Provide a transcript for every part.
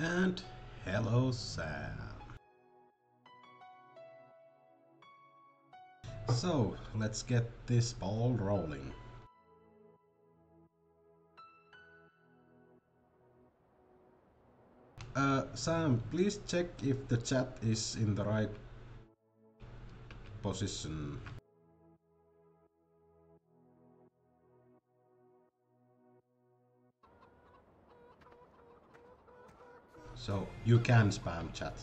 And hello, Sam. So, let's get this ball rolling. Sam, please check if the chat is in the right position. So, you can spam chat.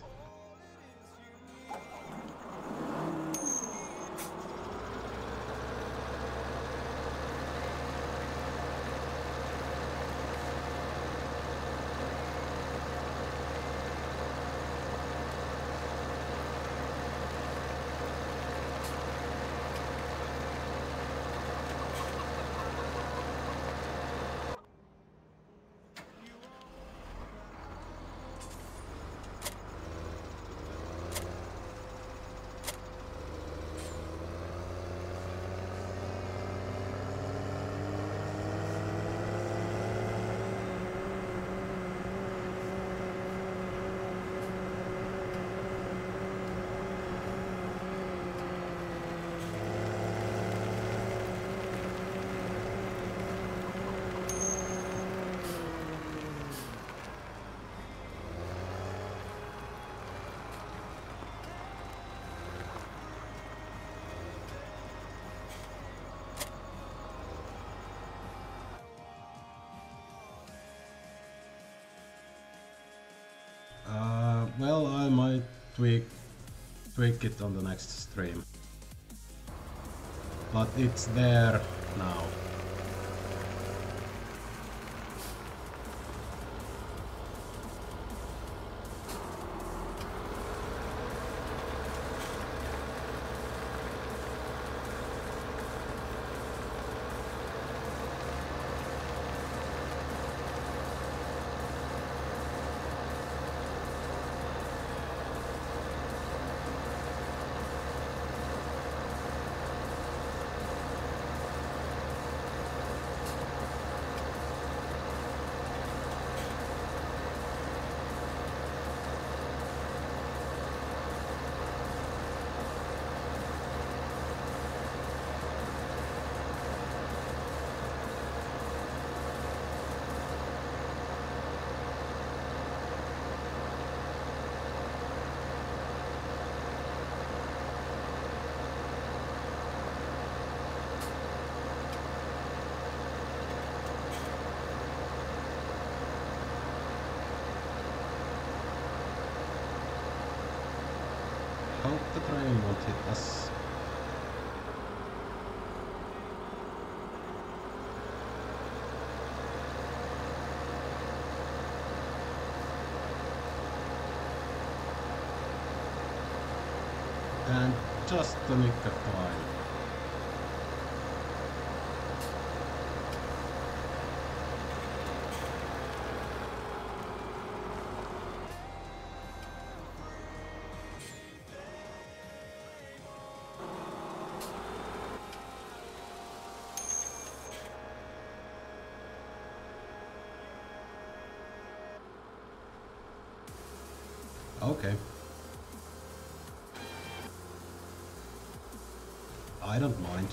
Well, I might tweak it on the next stream. But it's there now. Hope the train won't hit us. And just the nick of time. Okay. I don't mind.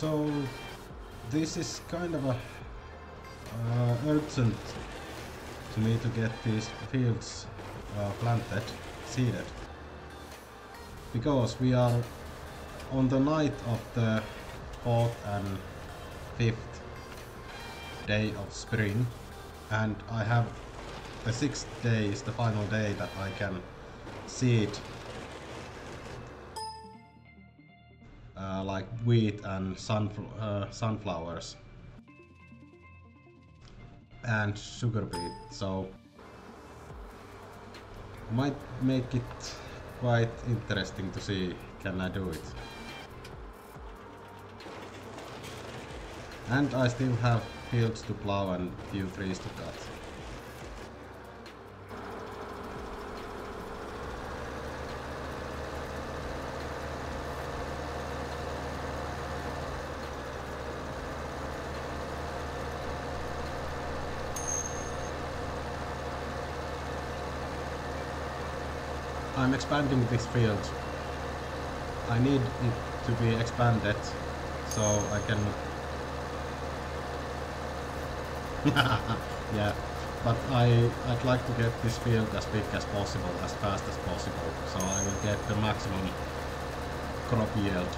So this is kind of a urgent to me to get these fields planted, seeded, because we are on the night of the 4th and 5th day of spring, and I have the 6th day is the final day that I can seed like wheat and sunflowers and sugar beet, so might make it quite interesting to see can I do it. And I still have fields to plow and few trees to cut. I'm expanding this field. I need it to be expanded so I can yeah, but I'd like to get this field as big as possible, as fast as possible, so I will get the maximum crop yield.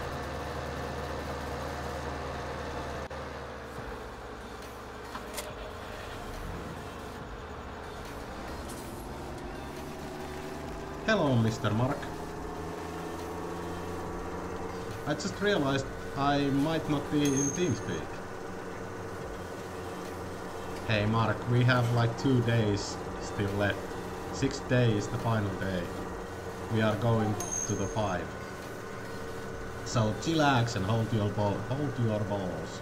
Hello, Mr. Mark. I just realized I might not be in TeamSpeak. Hey Mark, we have like 2 days still left. 6th day is the final day. We are going to the 5. So chillax and hold your balls.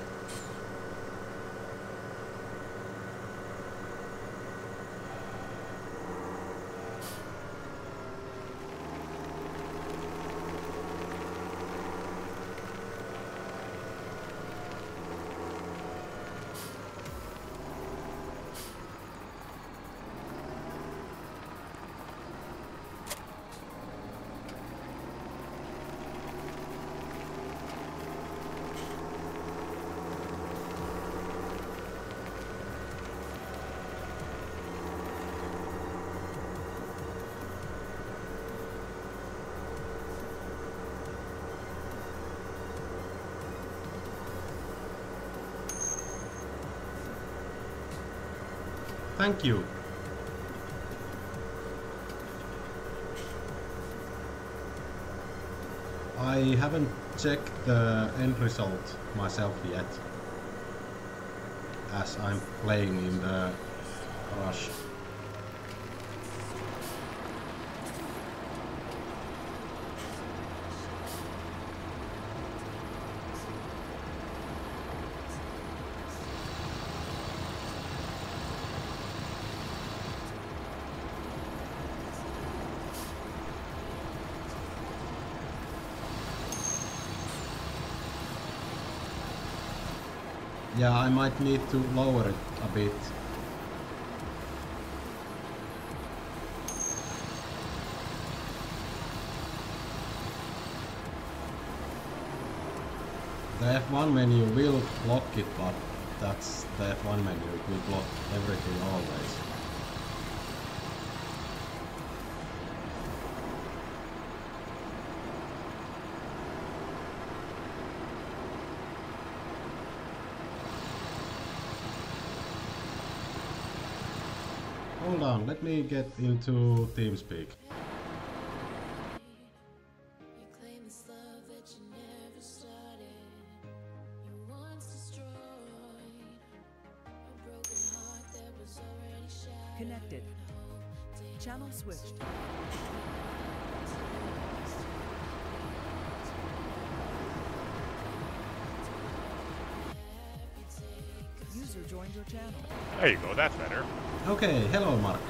Thank you. I haven't checked the end result myself yet, as I'm playing in the rush. Yeah, I might need to lower it a bit. The F1 menu will block it, but that's the F1 menu. It will block everything always. Hold on, let me get into TeamSpeak. Connected. Channel switched. User joined your channel. There you go, that's better. Okay, hello Mark.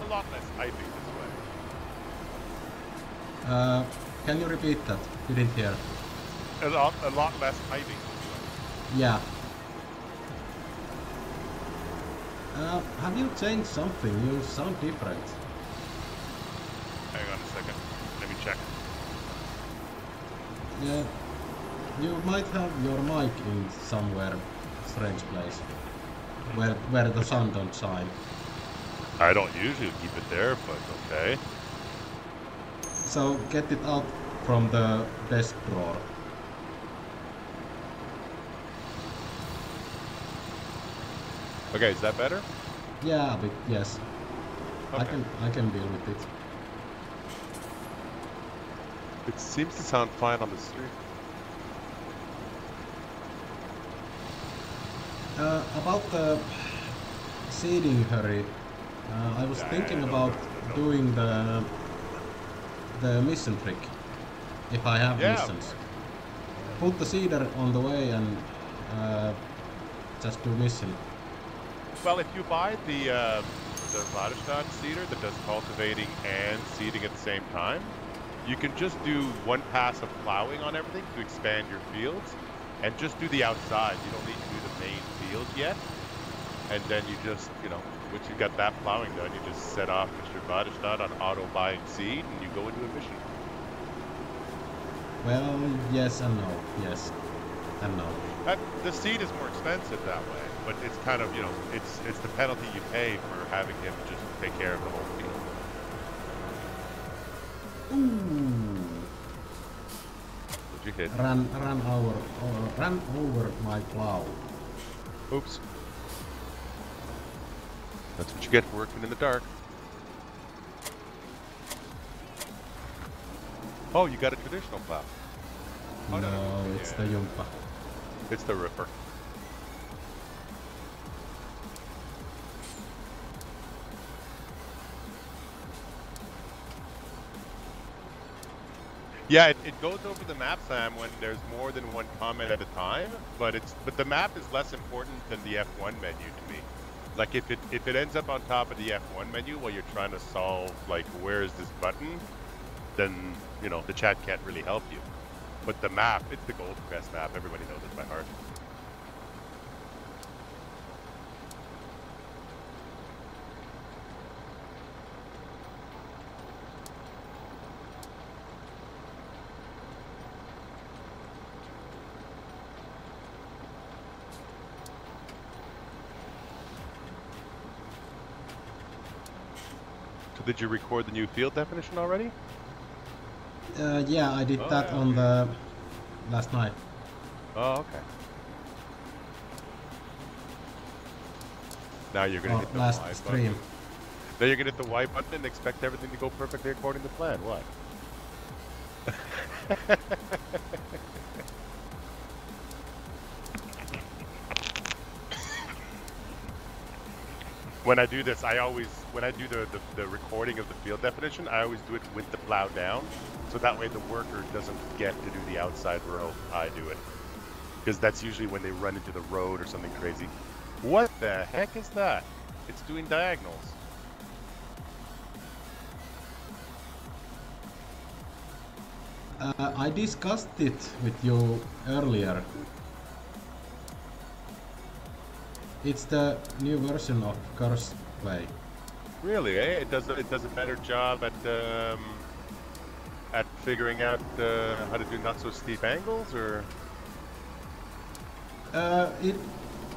A lot less typing this way. Can you repeat that? Didn't hear. A lot less typing this way. Yeah. Have you changed something? You sound different. Hang on a second. Let me check. Yeah. You might have your mic in somewhere strange place, where the sun don't shine. I don't usually keep it there, but okay. So get it out from the desk drawer. Okay, is that better? Yeah, but yes. Okay. I can deal with it. It seems to sound fine on the street. About the seeding hurry, I was thinking about doing the mission trick, if I have missions. Put the seeder on the way and just do mission. Well, if you buy the Wadestadt seeder that does cultivating and seeding at the same time, you can just do one pass of plowing on everything to expand your fields, and just do the outside. You don't need to do the main field yet. And then you just, you know, once you've got that plowing done, you just set off Mr. Wadestadt on auto buying seed, and you go into a mission. Well, yes and no. Yes and no. The seed is more expensive that way, but it's kind of, you know, it's the penalty you pay for having him just take care of the whole field. Ooh. What'd you hit? Ran over my plow. Oops. That's what you get for working in the dark. Oh, you got a traditional plow. Oh, No, it's the Jumpa. It's the ripper. Yeah, it goes over the map, Sam, when there's more than one comment at a time, but the map is less important than the F1 menu to me. Like if it ends up on top of the F1 menu while you're trying to solve like where is this button, then you know the chat can't really help you. But the map, it's the Gold Crest map. Everybody knows it by heart. So did you record the new field definition already? Yeah, I did that on the last night. Oh, okay. Now you're gonna hit the last Y stream. button. Now you're gonna hit the Y button and expect everything to go perfectly according to plan. What? When I do this, when I do the recording of the field definition, I always do it with the plow down, so that way the worker doesn't get to do the outside row. I do it. Because that's usually when they run into the road or something crazy. What the heck is that? It's doing diagonals. I discussed it with you earlier. It's the new version of Curse Play. Really, eh? It does a better job at figuring out how to do not so steep angles, or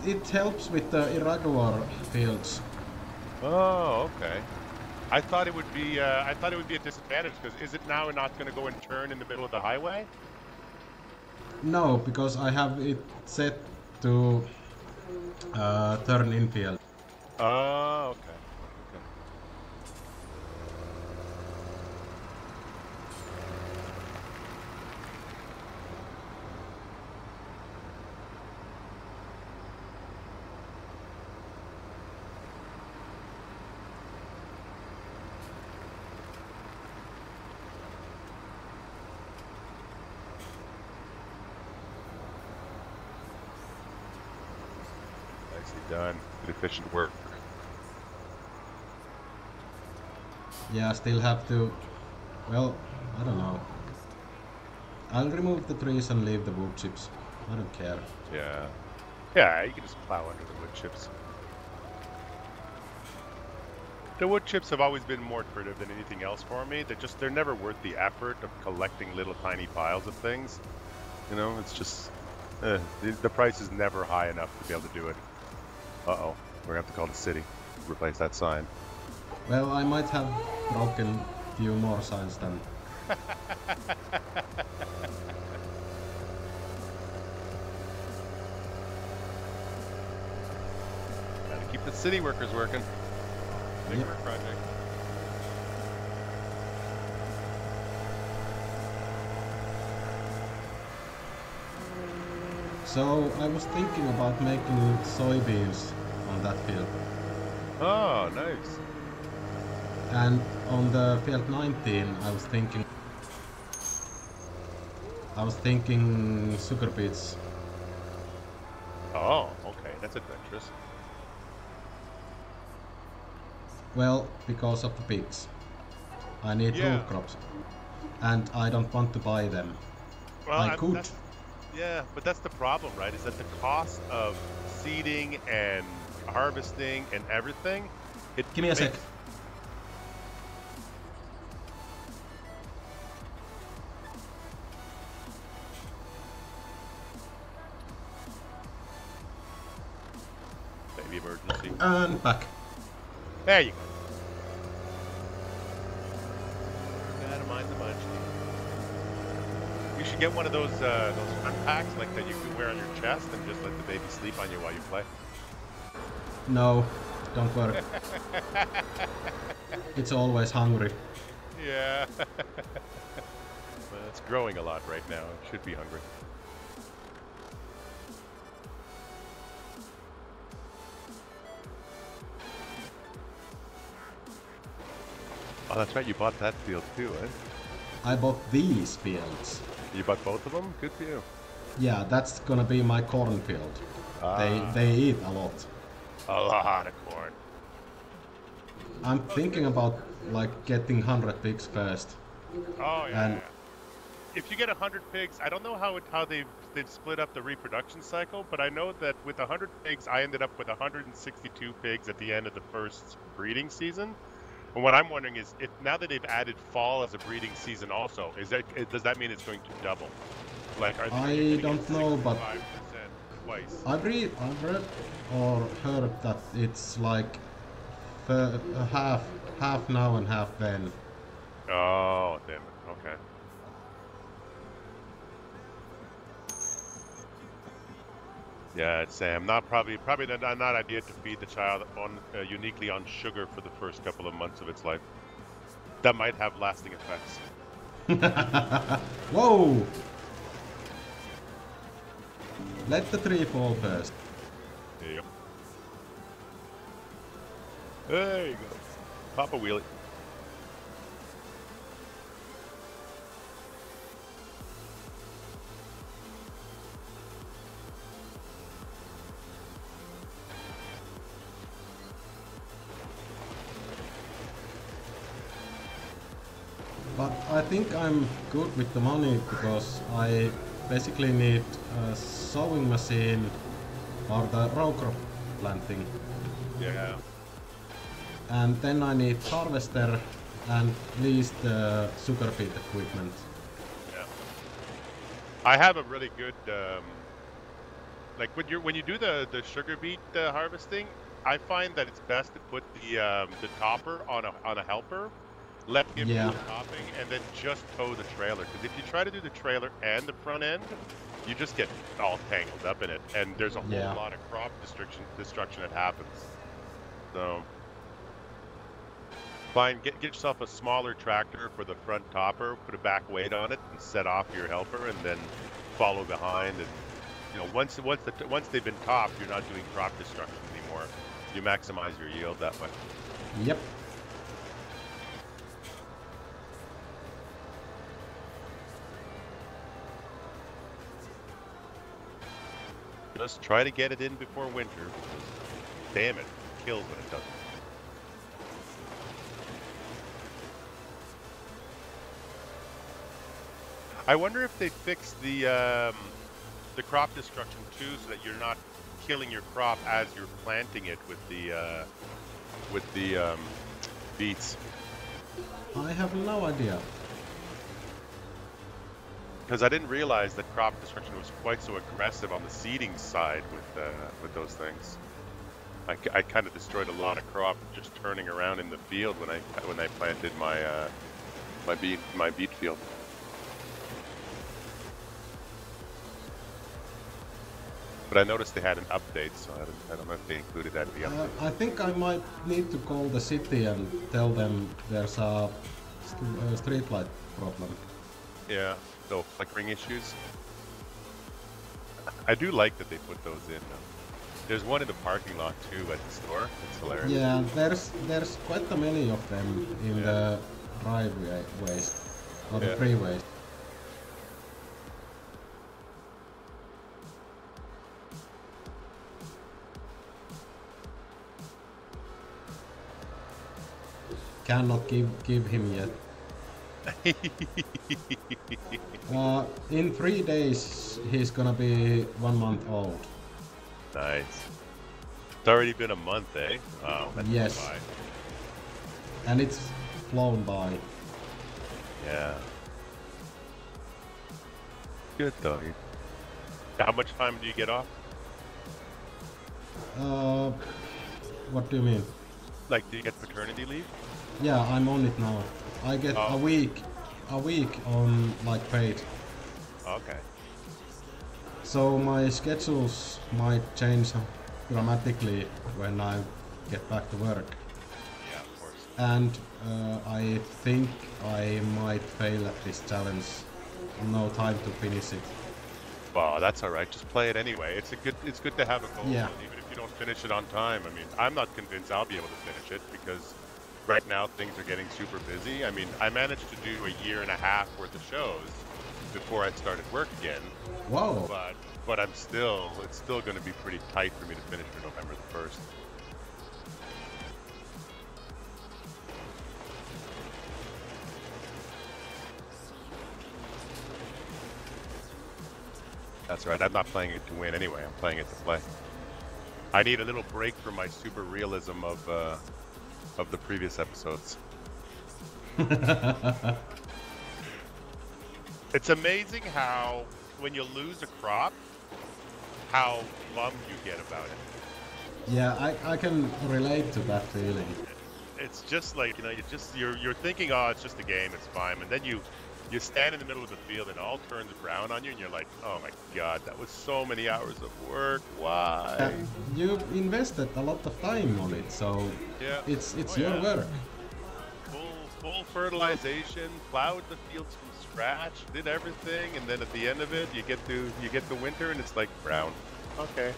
It helps with the irregular fields. oh, okay. I thought it would be a disadvantage because is it now not going to go and turn in the middle of the highway? No, because I have it set to turn in field. Oh, okay. Nicely done. Good efficient work. Yeah, I still have to... Well, I don't know. I'll remove the trees and leave the wood chips. I don't care. Yeah. Yeah, you can just plow under the wood chips. The wood chips have always been more creative than anything else for me. They're never worth the effort of collecting little tiny piles of things. You know, it's just the price is never high enough to be able to do it. Uh-oh, we're gonna have to call the city to replace that sign. Well, I might have broken few more signs than... Gotta keep the city workers working. Big Yep. work project. So, I was thinking about making soybeans on that field. Oh, nice. And on the field 19, I was thinking sugar beets. Oh, okay, that's adventurous. Well, because of the pigs. I need Yeah. root crops. And I don't want to buy them. Well, I could. Yeah, but that's the problem, right? Is that the cost of seeding and harvesting and everything. Give me a sec. Baby emergency. And back. There you go. Gotta mind the bunch. You should get one of those fun packs like that you can wear on your chest and just let the baby sleep on you while you play. No, don't worry. It's always hungry. Yeah. Well, it's growing a lot right now. It should be hungry. Oh, that's right. You bought that field too, eh? I bought these fields. You bought both of them? Good for you. Yeah, that's gonna be my cornfield. Ah. They eat a lot. A lot of corn. I'm thinking about like getting 100 pigs first. Oh yeah. And- Yeah. If you get 100 pigs, I don't know how they've split up the reproduction cycle, but I know that with 100 pigs, I ended up with 162 pigs at the end of the first breeding season. And what I'm wondering is, if now that they've added fall as a breeding season, also, does that mean it's going to double? Like, are they I don't know, but 65% twice? I've read or heard that it's like half now and half then. Oh, damn it. Okay. Yeah, it's Sam. Probably not idea to feed the child on uniquely on sugar for the first couple of months of its life. That might have lasting effects. Whoa! Let the tree fall first. Yep. There you go. Pop a wheelie. But I think I'm good with the money because I basically need a sowing machine or the row crop planting. Yeah. And then I need harvester and at least the sugar beet equipment. Yeah. I have a really good like when you do the sugar beet harvesting, I find that it's best to put the topper on a helper, let him do Yeah. the topping, and then just tow the trailer. Because if you try to do the trailer and the front end, you just get all tangled up in it, and there's a whole Yeah. lot of crop destruction that happens. So, get yourself a smaller tractor for the front topper, put a back weight on it, and set off your helper, and then follow behind. And you know, once they've been topped, you're not doing crop destruction anymore. You maximize your yield that way. Yep. Just try to get it in before winter, because damn it, it kills when it doesn't. I wonder if they fixed the crop destruction too, so that you're not killing your crop as you're planting it with the beets. I have no idea. because I didn't realize that crop destruction was quite so aggressive on the seeding side with those things. I kind of destroyed a lot of crop just turning around in the field when I planted my beet field. But I noticed they had an update, so I don't know if they included that in the update. I think I might need to call the city and tell them there's a streetlight problem. Yeah, so flickering issues. I do like that they put those in. There's one in the parking lot too at the store. It's hilarious. Yeah, there's quite a many of them in the driveways or the freeways. Cannot give him yet. In 3 days he's gonna be 1 month old. Nice. It's already been a month, eh? Wow, that's yes. fine. And it's flown by. Yeah. Good though. How much time do you get off? What do you mean? Like, do you get paternity leave? Yeah, I'm on it now. I get a week on like paid. Okay. So my schedules might change dramatically when I get back to work. Yeah, of course. And I think I might fail at this challenge. No time to finish it. Well, that's all right. Just play it anyway. It's good to have a goal, yeah. even if you don't finish it on time. I mean, I'm not convinced I'll be able to finish it because right now things are getting super busy. I mean, I managed to do 1.5 years worth of shows before I started work again. Whoa. But it's still going to be pretty tight for me to finish for November the 1st. That's right. I'm not playing it to win anyway. I'm playing it to play. I need a little break from my super realism of the previous episodes. It's amazing how when you lose a crop, how bummed you get about it. Yeah, I can relate to that feeling. It's just like, you know, you're thinking, oh, it's just a game, it's fine, and then you stand in the middle of the field and it all turns brown on you and you're like, oh my god, that was so many hours of work, why? You invested a lot of time on it, so yeah. it's your work. Full fertilization, plowed the fields from scratch, did everything, and then at the end of it, you get the winter and it's like brown. Okay.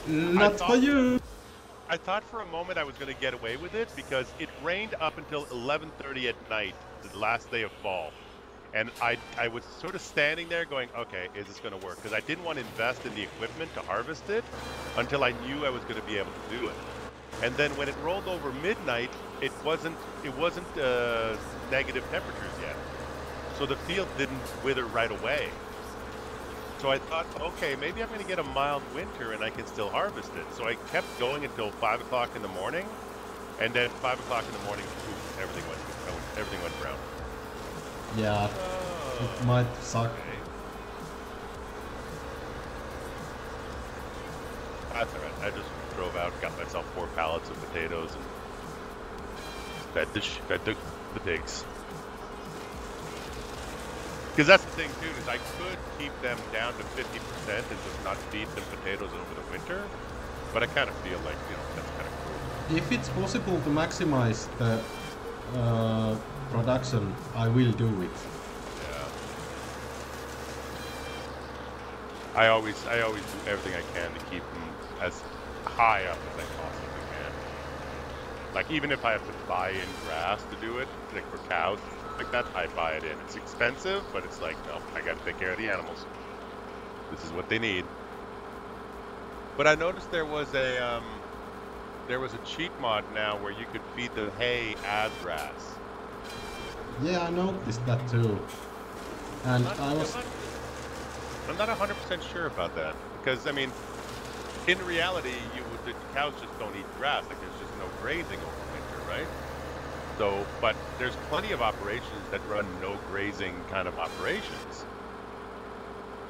Not for you. I thought for a moment I was going to get away with it because it rained up until 11:30 at night, the last day of fall. And I was sort of standing there going, okay, is this going to work? Because I didn't want to invest in the equipment to harvest it until I knew I was going to be able to do it. And then when it rolled over midnight, it wasn't negative temperatures yet. So the field didn't wither right away. So I thought, okay, maybe I'm going to get a mild winter and I can still harvest it. So I kept going until 5 o'clock in the morning. And then 5 o'clock in the morning, poof, everything went brown. Yeah, it might suck. Okay. That's alright. I just drove out, got myself 4 pallets of potatoes, and fed the pigs. Because that's the thing too, is I could keep them down to 50% and just not feed them potatoes over the winter, but I kind of feel like, you know, that's kind of cool. If it's possible to maximize the production, I will do it. Yeah. I always do everything I can to keep them as high up as I possibly can. Like even if I have to buy in grass to do it, like for cows, like that, I buy it in. It's expensive, but it's like, no, I gotta take care of the animals. This is what they need. But I noticed there was a cheat mod now where you could feed the hay as grass. Yeah, I noticed that too. And I'm not 100% sure about that because I mean, in reality, the cows just don't eat grass. Like there's just no grazing over winter, right? So, but there's plenty of operations that run no grazing kind of operations.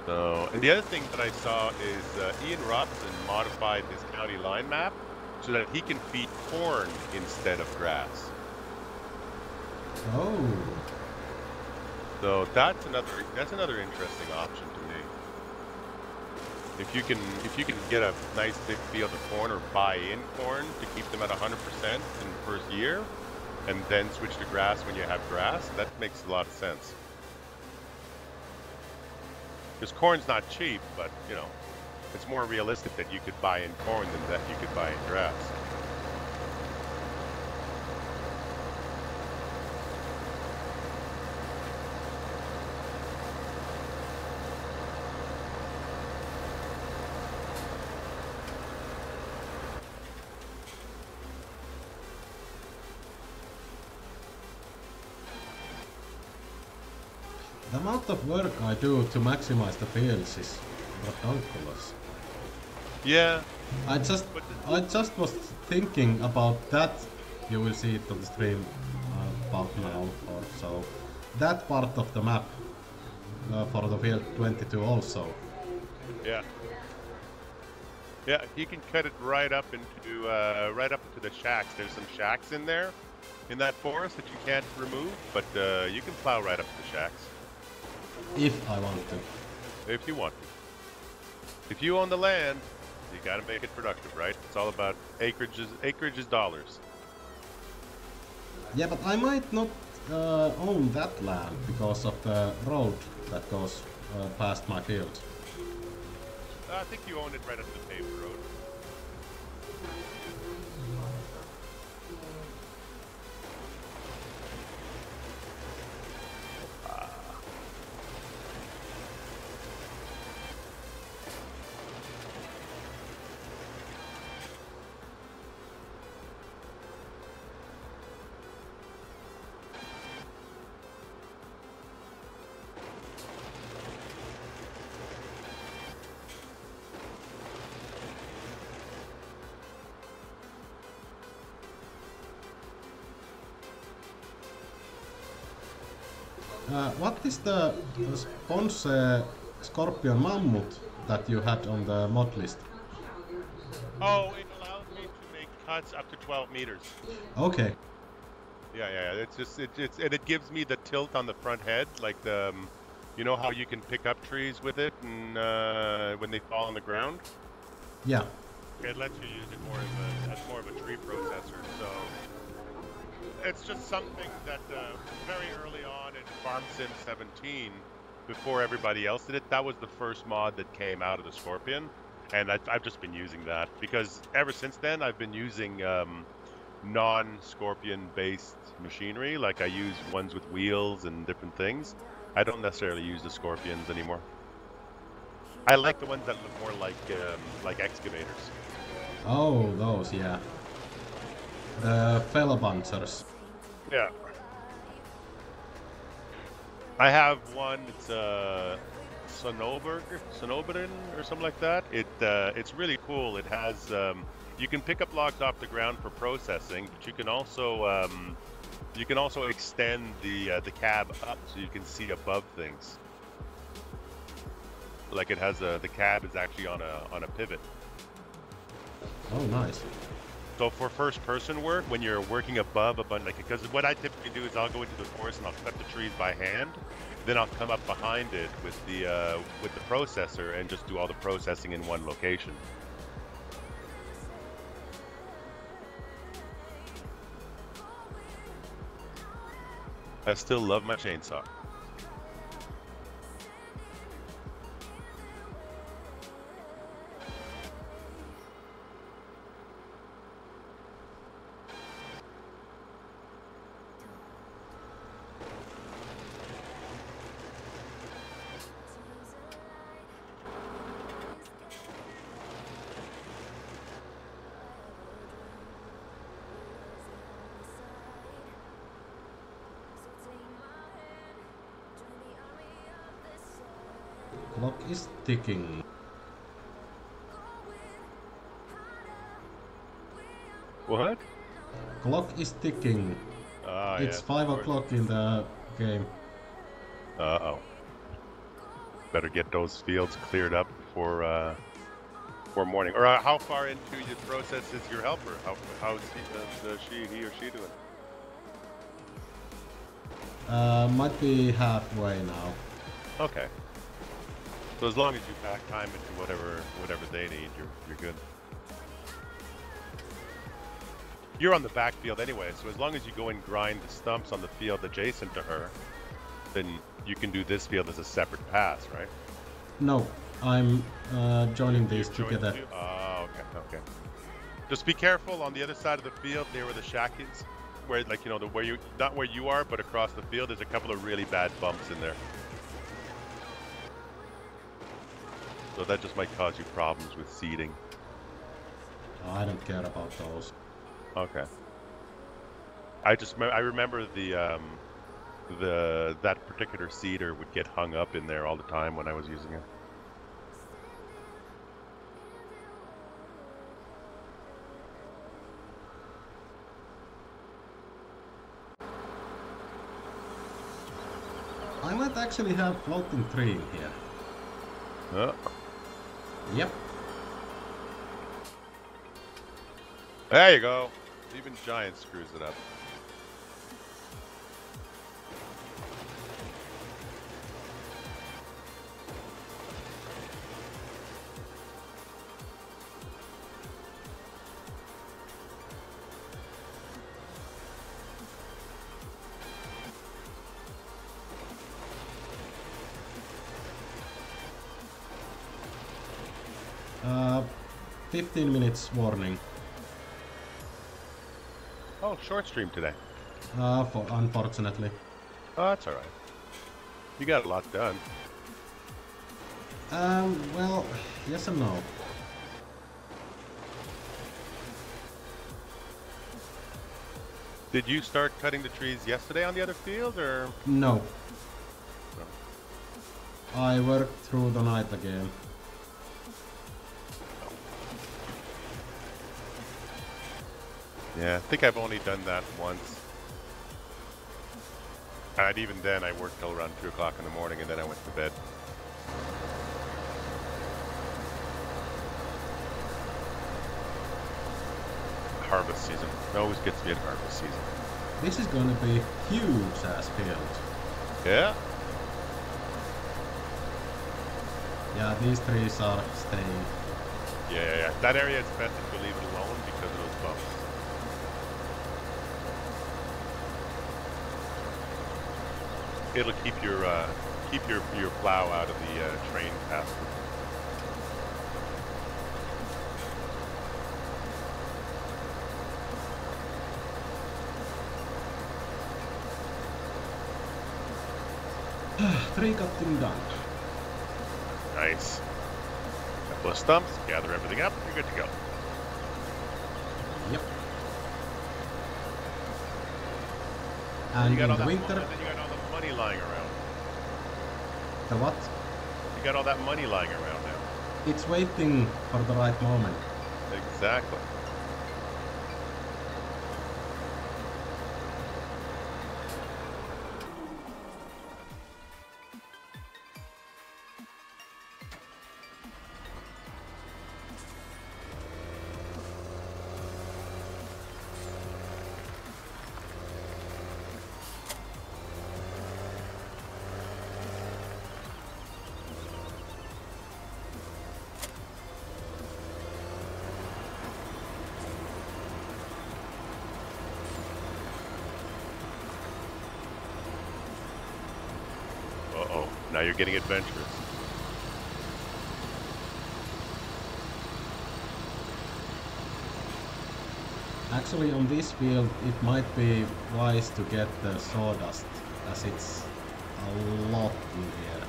So, and the other thing that I saw is Ian Robson modified his county line map so that he can feed corn instead of grass. Oh. So that's another interesting option to me. If you can get a nice big field of corn or buy in corn to keep them at 100% in the first year, and then switch to grass when you have grass, that makes a lot of sense. Because corn's not cheap, but you know, it's more realistic that you could buy in corn than that you could buy in grass. The amount of work I do to maximize the fields is ridiculous. Yeah. I just was thinking about that. You will see it on the stream about now or so. That part of the map for the field 22 also. Yeah. Yeah, you can cut it right up into the shacks. There's some shacks in there, in that forest that you can't remove, but you can plow right up to the shacks. If I want to. If you want to. If you own the land, you gotta make it productive, right? It's all about acreage is dollars. Yeah, but I might not own that land because of the road that goes past my field. I think you own it right up the paved road. What is the Ponce Scorpion Mammut that you had on the mod list? Oh, it allows me to make cuts up to 12 meters. Okay. Yeah. It's just and it gives me the tilt on the front head, like the, you know how you can pick up trees with it, and when they fall on the ground. Yeah. It lets you use it as more of a tree processor. So it's just something that very early on in Farm Sim 17, before everybody else did it, that was the first mod that came out of the Scorpion, and I've just been using that because ever since then I've been using non-Scorpion based machinery. Like I use ones with wheels and different things. I don't necessarily use the Scorpions anymore. I like the ones that look more like excavators. Oh, those, yeah. The Fellbuncers. Yeah. I have one. It's Sonoberen or something like that. It's really cool. It has you can pick up logs off the ground for processing, but you can also extend the cab up so you can see above things. Like it has the cab is actually on a pivot. Oh, nice. So for first-person work, when you're working above a bunch, like, because what I typically do is I'll go into the forest and I'll cut the trees by hand, then I'll come up behind it with the processor and just do all the processing in one location. I still love my chainsaw. Clock is ticking. What? Clock is ticking. Ah, It's yes, 5 of course. o'clock in the game. Uh-oh. Better get those fields cleared up before morning. Or how far into your process is your helper? How's he or she doing? Might be halfway now. Okay. So as long as you pack time into whatever they need, you're good. You're on the backfield anyway, so as long as you go and grind the stumps on the field adjacent to her, then you can do this field as a separate pass, right? No, I'm joining these together. Oh, okay. Just be careful on the other side of the field, there where the shack is, where like not where you are, but across the field. There's a couple of really bad bumps in there, so that just might cause you problems with seeding. I don't care about those. Okay. I remember that particular seeder would get hung up in there all the time when I was using it. I might actually have floating tree here. Oh. Yep. There you go. Even Giant screws it up. Uh, 15 minutes warning. Oh, short stream today. Unfortunately. Oh, that's alright. You got a lot done. Well, yes and no. Did you start cutting the trees yesterday on the other field, or? No. I worked through the night again. Yeah, I think I've only done that once. And even then, I worked till around 2 o'clock in the morning, and then I went to bed. Harvest season. It always gets me at harvest season. This is gonna be huge ass field. Yeah? Yeah, these trees are staying. Yeah. That area, it's best if you leave it alone because of those bumps. It'll keep your plow out of the train path. Tree cutting done. Nice. Couple of stumps, gather everything up, you're good to go. Yep. And You got in all the that winter... then you got all the money lying around. The what? You got all that money lying around now. It's waiting for the right moment. Exactly. Uh-oh, now you're getting adventurous. Actually, on this field, it might be wise to get the sawdust, as it's a lot in here.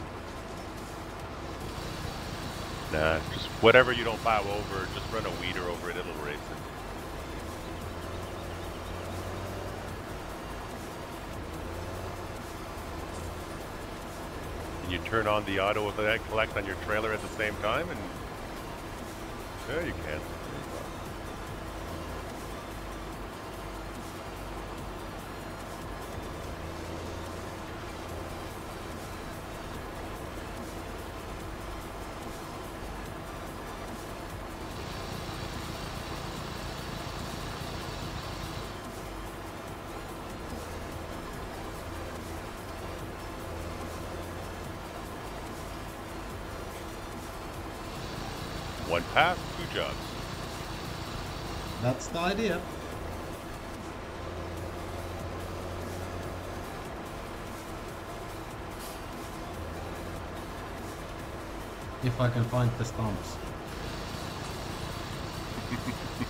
Nah, just whatever you don't plow over, just run a weeder over it, it'll raise it. Can you turn on the auto collect on your trailer at the same time? And yeah, you can. One path, two jobs. That's the idea. If I can find the stumps.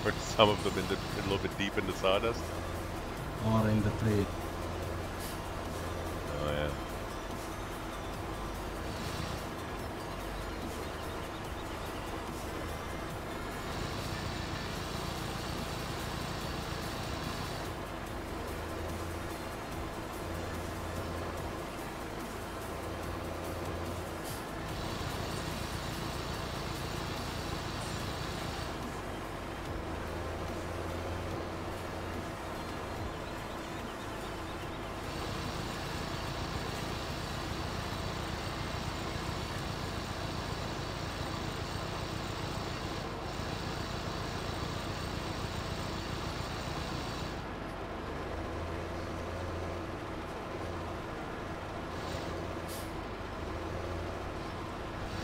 Or some of them a little bit deep in the sawdust. Or in the tree. Oh yeah.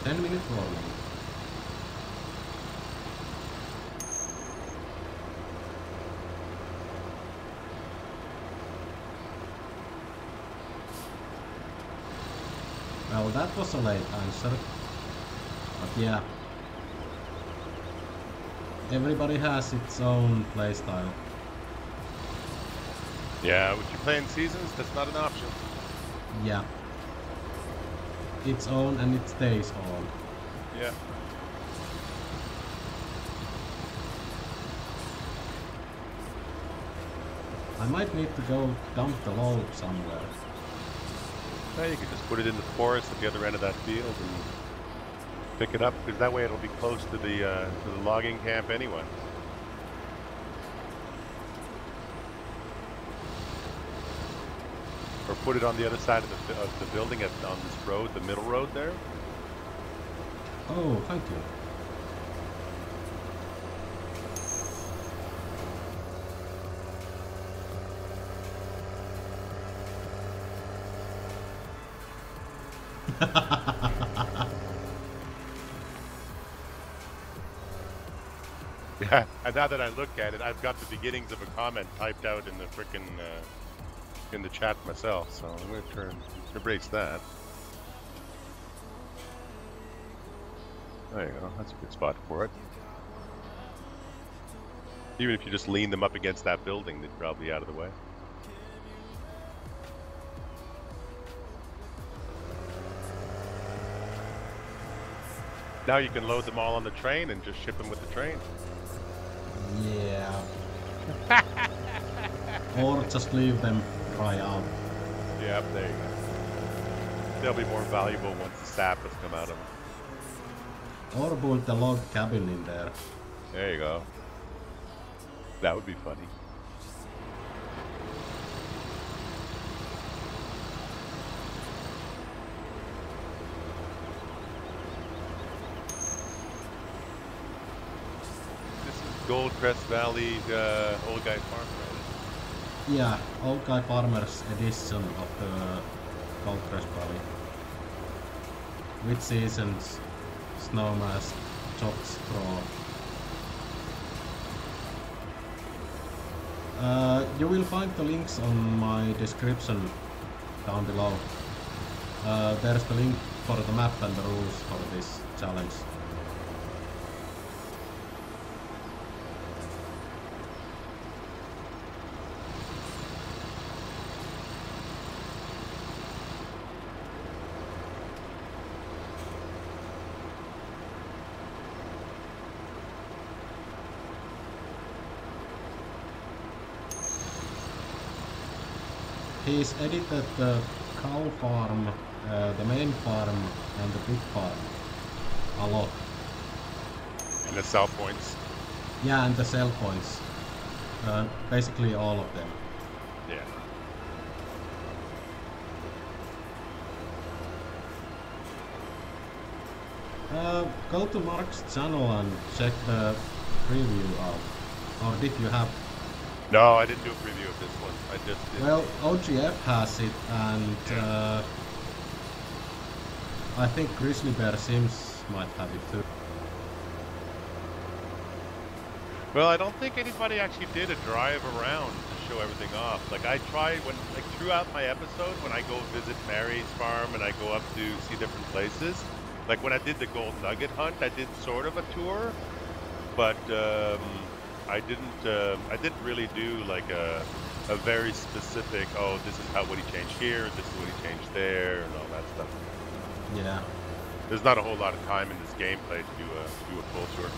Minute warning. Well, that was a late answer. But yeah. Everybody has its own playstyle. Yeah, when you're playing seasons, that's not an option. Yeah. Its own and it stays on. Yeah. I might need to go dump the load somewhere. Yeah, you could just put it in the forest at the other end of that field and pick it up, because that way it'll be close to the logging camp anyway. Or put it on the other side of the building on this road, the middle road there. Oh, thank you. Yeah, and now that I look at it, I've got the beginnings of a comment typed out in the frickin' in the chat myself, so I'm going to erase that. There you go, that's a good spot for it. Even if you just lean them up against that building, they'd probably be out of the way. Now you can load them all on the train and just ship them with the train. Yeah. Or just leave them dry out. Yep, there you go. They'll be more valuable once the sap has come out of them. Or build the log cabin in there. There you go. That would be funny. This is Goldcrest Valley Old Guy Farm, right? Yeah, Old Guy Farmer's edition of the Goldcrest Valley. With seasons, snowmask, chocs, straw. You will find the links on my description down below. There's the link for the map and the rules for this challenge. He's edited the cow farm, the main farm, and the pig farm a lot. And the sell points. Yeah, and the sell points. Basically all of them. Yeah. Go to Mark's channel and check the preview out. Or did you have? No, I didn't do a preview of this one. I just did. Well, OGF has it, and I think Grizzly Bear Sims might have it too. Well, I don't think anybody actually did a drive around to show everything off. Like I try when, like throughout my episode, when I go visit Mary's farm and I go up to see different places. Like when I did the gold nugget hunt, I did sort of a tour, but I didn't really do like a very specific. Oh, this is what he changed here. This is what he changed there, and all that stuff. Yeah. There's not a whole lot of time in this gameplay to do a full tour.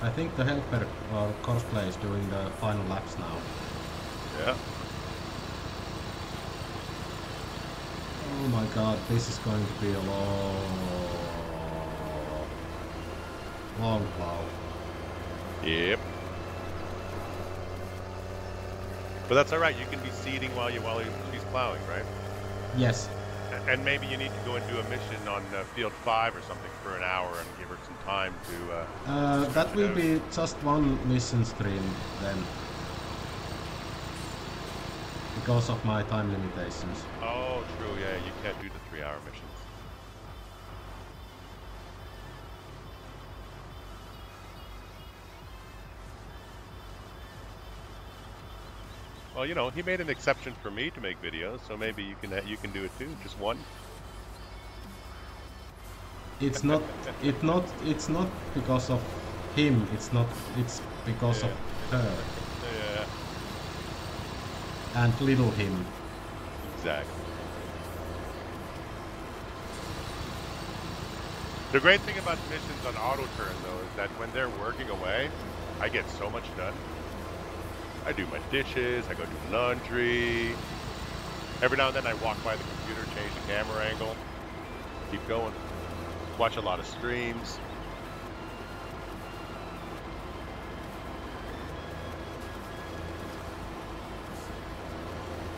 I think the helper or cosplay is doing the final laps now. Yeah. Oh my god, this is going to be a long plow. Yep. But that's all right. You can be seeding while she's plowing, right? Yes. And maybe you need to go and do a mission on field 5 or something for an hour and give her some time to. That will be just one mission stream then, because of my time limitations. Oh, true. Yeah, you can't do the 3-hour missions. Well, you know, he made an exception for me to make videos, so maybe you can do it too. Just one. It's not because of him. It's because of her. Yeah. And little him. Exactly. The great thing about missions on auto turn though is that when they're working away, I get so much done. I do my dishes, I go do laundry. Every now and then I walk by the computer, change the camera angle, keep going. Watch a lot of streams.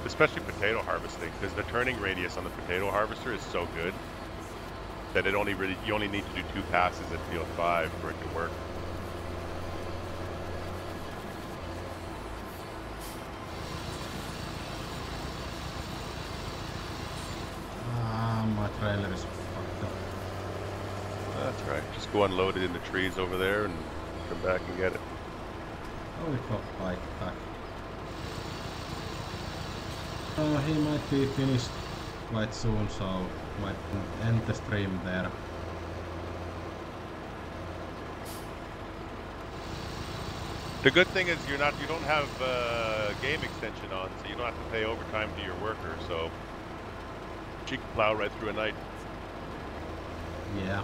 Especially potato harvesting, because the turning radius on the potato harvester is so good that you only need to do 2 passes at field 5 for it to work. My trailer is fucked up. That's right. Just go unload it in the trees over there and come back and get it. Holy fuck, bike back. He might be finished quite soon, so might end the stream there. The good thing is you don't have game extension on, so you don't have to pay overtime to your worker, so she can plow right through a night. Yeah.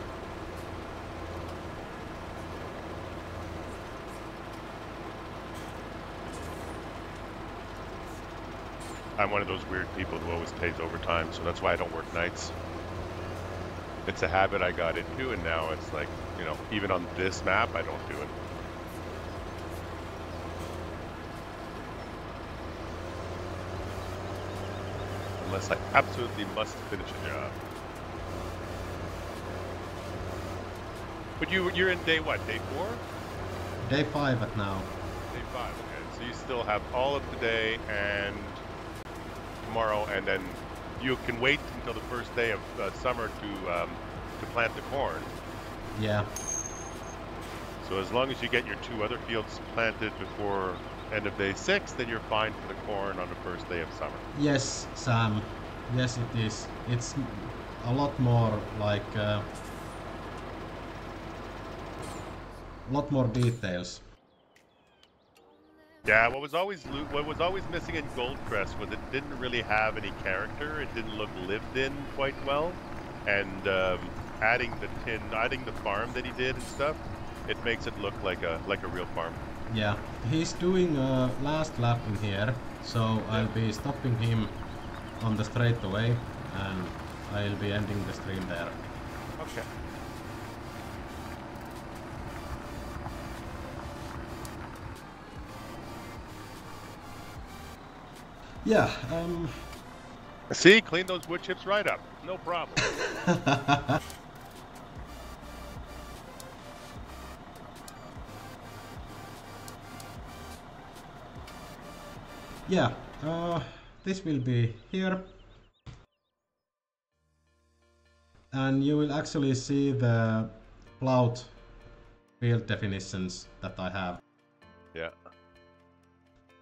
I'm one of those weird people who always pays overtime, so that's why I don't work nights. It's a habit I got into, and now it's like, you know, even on this map, I don't do it. Unless I absolutely must finish a job. But you're in day what? Day 4? Day 5 at now. Day 5, okay. So you still have all of today and tomorrow, and then you can wait until the first day of summer to plant the corn. Yeah. So as long as you get your 2 other fields planted before end of day 6, then you're fine for the corn on the first day of summer. Yes, Sam. Yes, it is. It's a lot more like lot more details. Yeah, what was always missing in Goldcrest was it didn't really have any character. It didn't look lived in quite well, and adding the farm that he did and stuff, it makes it look like a real farm. Yeah, he's doing a last lap in here, so I'll be stopping him on the straightaway, and I'll be ending the stream there. Okay. Yeah, See, clean those wood chips right up. No problem. yeah, This will be here. And you will actually see the plowed field definitions that I have. Yeah.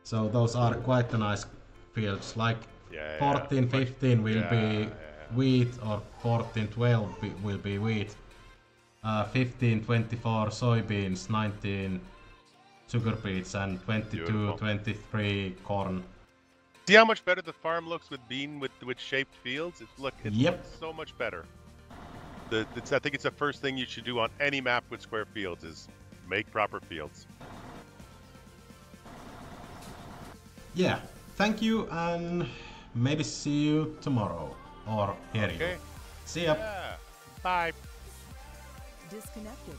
So those are quite nice fields, like Yeah. 14-15 will be wheat, or 14-12 will be wheat. 15-24 soybeans, 19 sugar beets, and 22-23 corn. See how much better the farm looks with with shaped fields? It Yep. looks so much better. I think it's the first thing you should do on any map with square fields is make proper fields. Yeah, thank you, and maybe see you tomorrow, or hear you. Okay. See ya. Yeah. Bye. Disconnected.